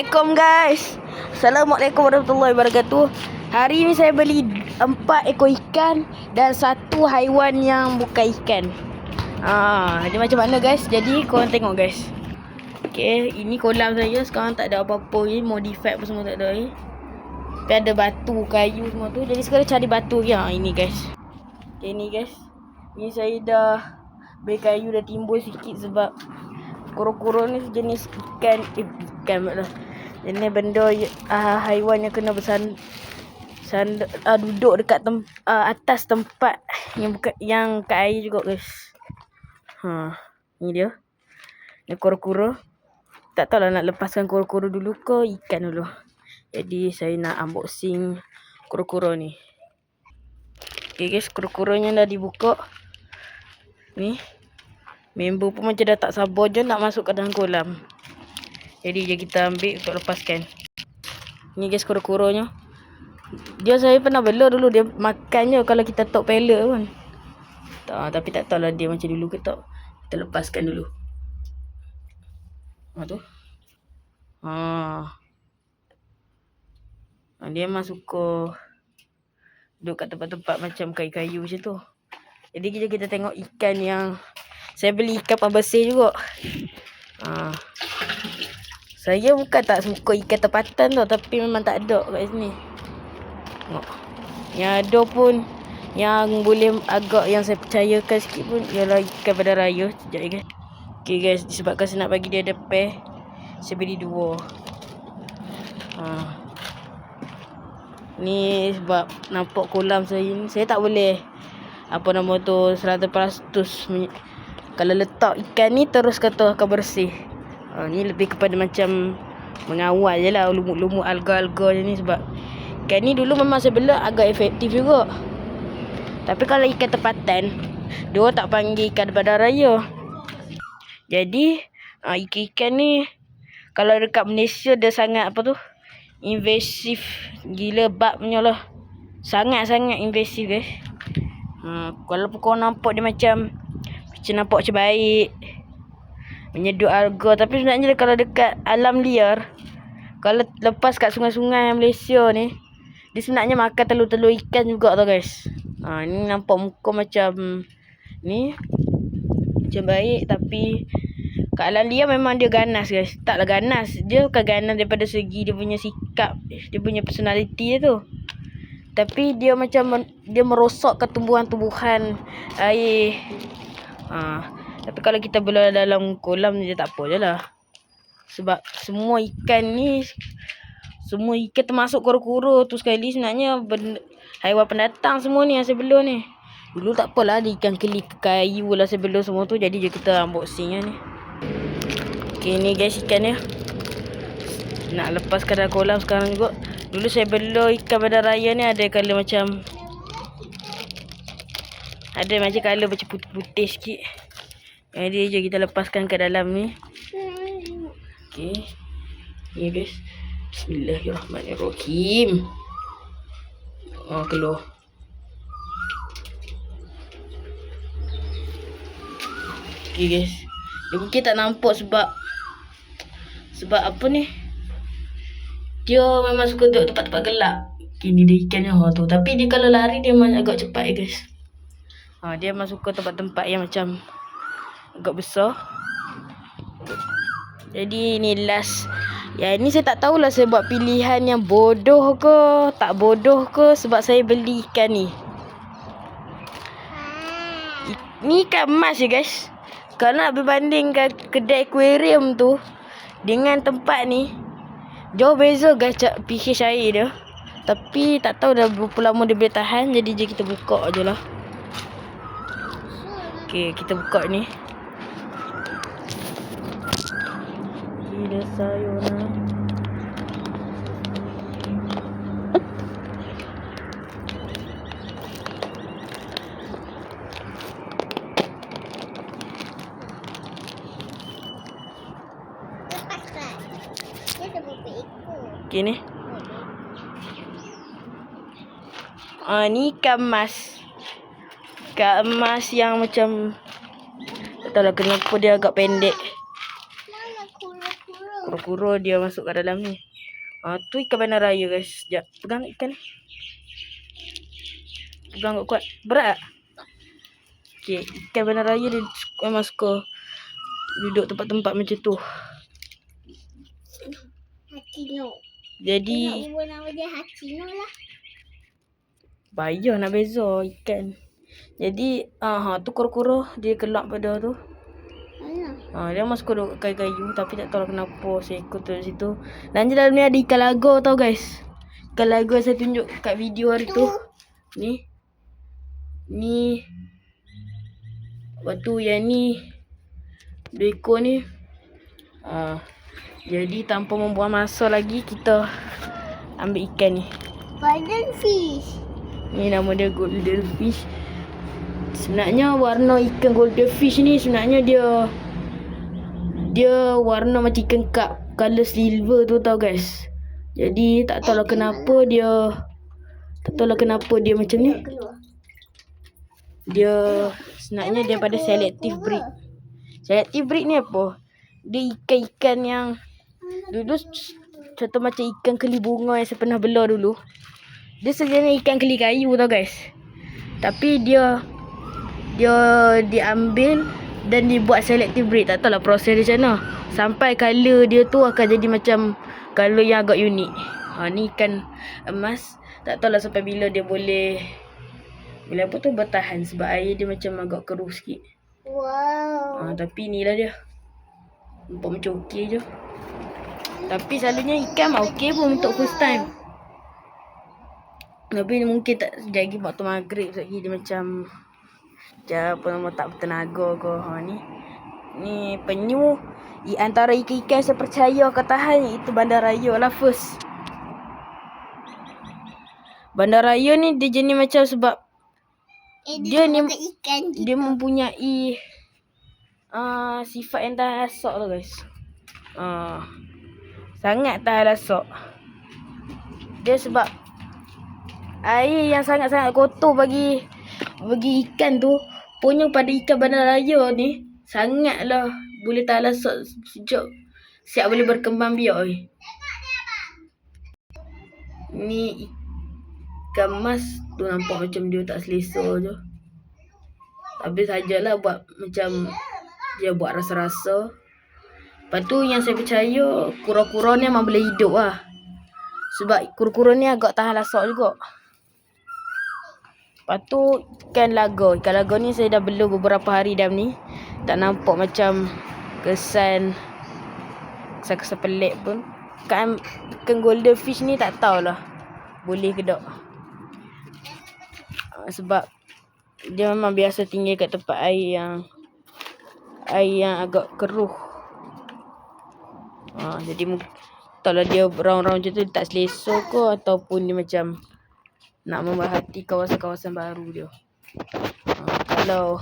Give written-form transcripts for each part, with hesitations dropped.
Assalamualaikum guys. Assalamualaikum warahmatullahi wabarakatuh. Hari ini saya beli 4 ekor ikan dan 1 haiwan yang bukan ikan. Dia macam mana guys? Jadi korang tengok guys. Okay, ini kolam saya. Sekarang tak ada apa-apa ni, modified apa semua tak ada ni. Tapi ada batu, kayu semua tu. Jadi sekarang cari batu je. Ini guys. Okay, ni guys. Ni saya dah beli kayu, dah timbul sikit sebab kuro-kuro ni sejenis ikan pula. Jenis benda haiwan yang kena duduk dekat atas tempat yang bukan yang kat air juga guys. Ni dia. Ni kuro-kuro. Tak tahulah nak lepaskan kuro-kuro dulu ke ikan dulu. Jadi saya nak unboxing kuro-kuro ni. Okay guys, kuro-kuronya dah dibuka. Ni member pun macam dah tak sabar je nak masuk ke dalam kolam. Jadi je kita ambil untuk lepaskan. Ni guys kuro-kuronya. Dia saya pernah bela dulu, dia makan je kalau kita tok pellet pun. Tapi tak tahulah dia macam dulu ke tak. Kita lepaskan dulu. Tu. Dia memang suka duduk kat tempat-tempat macam kayu-kayu macam tu. Jadi kita tengok ikan yang saya beli ikan bersih juga. Saya bukan tak suka ikan tempatan tau, tapi memang tak ada kat sini. Tengok. Yang ada pun yang boleh agak yang saya percayakan sikit pun ialah ikan pada raya. Sekejap guys. Okay guys, disebabkan saya nak bagi dia ada pair, saya beli 2. Ni sebab nampak kolam saya ni, saya tak boleh 100% kalau letak ikan ni terus kata akan bersih. Ni lebih kepada macam mengawal je lah lumut-lumut alga-alga je ni. Sebab ikan ni dulu memang saya bela agak efektif juga. Tapi kalau ikan tempatan, dia tak panggil ikan badan raya. Jadi ikan-ikan ni kalau dekat Malaysia dia sangat invasif gila babnya lah. Sangat-sangat invasif guys. Walaupun kau nampak dia macam nampak macam baik, menyedut alga, tapi sebenarnya kalau dekat alam liar, kalau lepas kat sungai-sungai Malaysia ni, dia sebenarnya makan telur-telur ikan juga tau guys. Ni nampak muka macam ni, macam baik, tapi kat alam liar memang dia ganas guys. Taklah ganas, dia bukan ganas daripada segi dia punya sikap, dia punya personality tu. Tapi dia macam dia merosakkan tumbuhan-tumbuhan air. Tapi kalau kita bela dalam kolam dia tak apa je lah. Sebab semua ikan termasuk kuro-kuro tu sekali sebenarnya haiwan pendatang semua ni yang saya bela ni. Dulu tak apalah, ada ikan keli, kayu lah saya bela semua tu. Jadi je kita unboxing ni. Okay ni guys ikan dia. Nak lepaskan dalam kolam sekarang juga. Dulu saya bela ikan pada raya ni ada colour macam colour macam putih-putih sikit. Jadi je kita lepaskan ke dalam ni. Okay. Ni guys. Bismillahirrahmanirrahim. Keluar. Okay guys. Dia mungkin tak nampak sebab apa ni? Dia memang suka duduk tempat-tempat gelap. Okay, ni dia ikannya tu. Tapi dia kalau lari dia memang agak cepat guys. Dia memang suka tempat-tempat yang macam agak besar. Jadi ni last. Yang ni saya tak tahulah saya buat pilihan yang bodoh ke tak bodoh ke, sebab saya beli ikan ni. Ni ikan emas je guys. Kalau nak berbandingkan kedai akuarium tu dengan tempat ni, jauh beza guys pH air dia. Tapi tak tahu dah berapa lama dia boleh tahan. Jadi je kita buka je lah. Okay, kita buka ni. Gila sayur. Okay ni. Ni ikan emas. Ikan emas yang macam tak tahulah kenapa dia agak pendek. kura-kura dia masuk kat dalam ni. Tu ikan bandar raya guys. Sekejap, pegang ikan ni. Pegang kuat-kuat. Berat tak? Okay, ikan bandar raya dia memang suka duduk tempat-tempat macam tu. Hacino. Jadi Nak ubah nama dia Hacino lah. payah nak beza ikan. Jadi tu kura-kura dia kelak pada tu. Dia memang suka duduk kayu-kayu, tapi tak tahu kenapa seekor tu di situ. Dan di dalam ni ada ikan laga tau guys. Ikan laga saya tunjuk kat video hari tu. Ni. Lepas tu yang ni, 2 ekor ni. Jadi tanpa membuang masa lagi, kita ambil ikan ni. Golden fish. Ni nama dia golden fish. Sebenarnya warna ikan golden fish ni sebenarnya dia warna macam ikan cup, color silver tu tau guys. Jadi tak tahulah kenapa dia macam ni. Dia sebenarnya daripada selective breed. Selective breed ni apa? Dia ikan-ikan yang dulu contoh macam ikan keli bunga yang saya pernah bela dulu. Dia sebenarnya ikan keli kayu tau guys. Tapi dia diambil dan dibuat selective breed. Tak tahulah proses dia macam mana. Sampai color dia tu akan jadi macam color yang agak unik. Ni ikan emas. Tak tahulah sampai bila dia boleh apa tu bertahan, sebab air dia macam agak keruh sikit. Wow. Tapi inilah dia. Nampak macam okey je. Tapi selalunya ikan mah okey pun untuk first time. Tapi mungkin tak jadi waktu maghrib lagi dia macam apa nama tak bertenaga ke. Ni penyu antara ikan-ikan saya percaya akan tahan, iaitu bandar raya lah first. Bandar raya ni dia jenis macam sebab dia mempunyai sifat yang tahan rasuk tu guys. Sangat tahan rasuk. Dia sebab air yang sangat-sangat kotor bagi ikan tu, punya pada ikan bandar raya ni sangatlah boleh tahan rasuk sejak siap boleh berkembang biak. Ni ikan emas tu nampak macam dia tak selesa je. Tapi sajalah buat macam dia buat rasa-rasa. Lepas tu yang saya percaya kura-kura ni memang boleh hidup lah. Sebab kura-kura ni agak tahan rasuk juga. Lepas tu ikan laga. Ikan laga ni saya dah bela beberapa hari dah ni. Tak nampak macam kesan pelik pun. Ikan golden fish ni tak tahulah boleh ke tak. Sebab dia memang biasa tinggal kat tempat air yang agak keruh. Jadi taklah dia round-round macam tu tak selesa ke, ataupun dia macam nak memerhati kawasan-kawasan baru dia. Kalau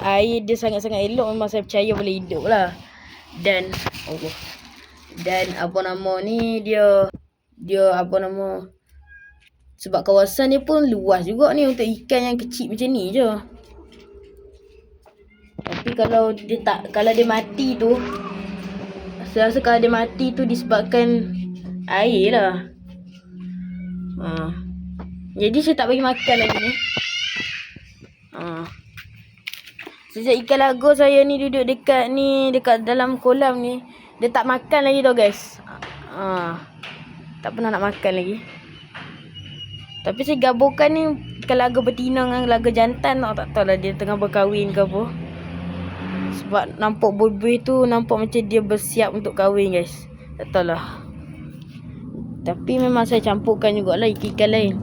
air dia sangat-sangat elok, memang saya percaya boleh hidup lah. Dan apa nama ni, dia apa nama, sebab kawasan dia pun luas juga ni untuk ikan yang kecil macam ni je. Tapi kalau dia mati tu, saya rasa kalau dia mati tu disebabkan air lah. Jadi saya tak bagi makan lagi ni. Sejak ikan laga saya ni duduk dekat dalam kolam ni, dia tak makan lagi tau guys. Tak pernah nak makan lagi. Tapi saya gabungkan ni ikan laga betina dengan laga jantan tau. Tak tahulah dia tengah berkahwin ke apa. Sebab nampak buih-buih tu nampak macam dia bersiap untuk kahwin guys. Tak tahulah. Tapi memang saya campurkan jugalah ikan lain.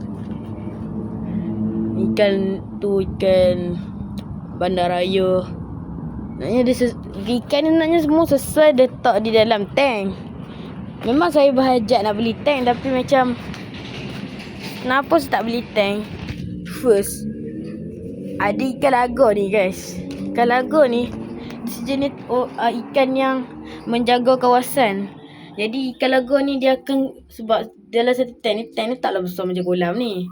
Ikan bandar raya. Naknya ikan ni naknya semua sesuai letak di dalam tank. Memang saya berhajat nak beli tank, tapi macam kenapa saya tak beli tank? First, ada ikan laga ni guys. Ikan laga ni sejenis ikan yang menjaga kawasan. Jadi ikan laga ni dia akan, sebab dalam satu tank ni taklah besar macam kolam ni.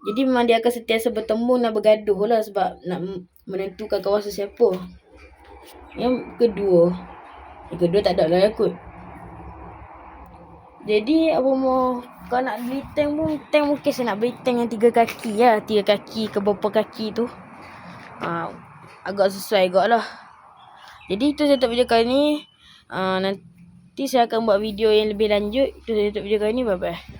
Jadi memang dia akan sentiasa bertemu dan bergaduh lah, sebab nak menentukan kawasan siapa. Yang kedua tak ada lah kot. Jadi apa mau kau nak beli tank mungkin saya nak beli tank yang 3 kaki lah. 3 kaki ke berapa kaki tu. Agak sesuai agak lah. Jadi itu saya tutup video kali ni. Nanti saya akan buat video yang lebih lanjut. Itu saya tutup video kali ni. Bye bye.